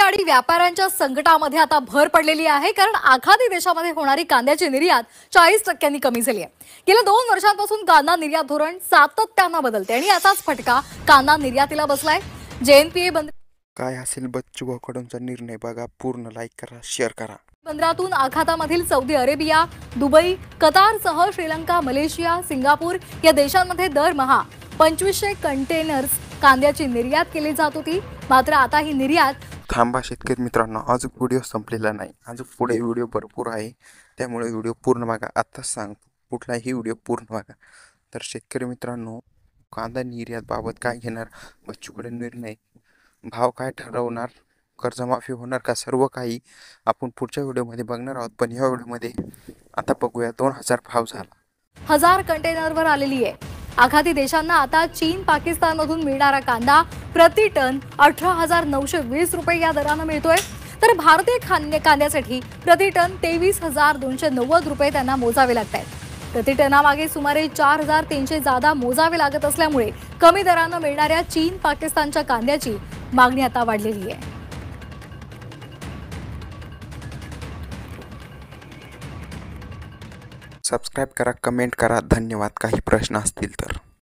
आणि व्यापाऱ्यांच्या संकटामध्ये आता भर पडलेली आहे, कारण आखाती देशामध्ये होणारी कांद्याची निर्यात 40% कमी झाली आहे। गेल्या 2 वर्षांपासून कांदा निर्यात धोरण सातत्याने बदलते आणि याचाच फटका कांदा निर्यातीला बसलाय। जेएनपीए काय असेल बच्चू कडूनचा निर्णय बघा, पूर्ण लाईक करा, शेअर करा। बंदरातून आखातामधील सौदी अरेबिया, दुबई, कतारसह श्रीलंका, मलेशिया, सिंगापूर या देशांमध्ये दरमहा 2500 कंटेनर्स कांद्याची निर्यात केली जात होती। मात्र आता ही निर्यात थांबा शेतकरी मित्रांनो, अजून व्हिडिओ संपलेला नाही, अजून पुढे व्हिडिओ भरपूर आहे, त्यामुळे व्हिडिओ पूर्ण बघा। आताच सांगतो, कुठलाही व्हिडिओ पूर्ण बघा। तर शेतकरी मित्रांनो, कांदा निर्यात बाबत काय घेणार बच्चूकडे निर्णय, भाव काय ठरवणार, कर्जमाफी होणार का, सर्व काही आपण पुढच्या व्हिडिओमध्ये बघणार आहोत। पण या व्हिडिओमध्ये आता बघूया 2000 भाव झाला, 1000 कंटेनरवर आलेली आहे। आखाती देशांना आता चीन, पाकिस्तानमधून मिळणारा कांदा प्रति टन 18,920 रुपये या दराने मिळतोय, तर भारतीय कांद्यासाठी प्रति टन 23,290 रुपये त्यांना मोजावे लागतात। प्रति टनामागे सुमारे 4,300 जादा मोजावे लागत असल्यामुळे कमी दराने मिळणाऱ्या चीन, पाकिस्तानच्या कांद्याची मागणी आता वाढलेली आहे। सबस्क्राइब करा, कमेंट करा, धन्यवाद। काही प्रश्न असतील तर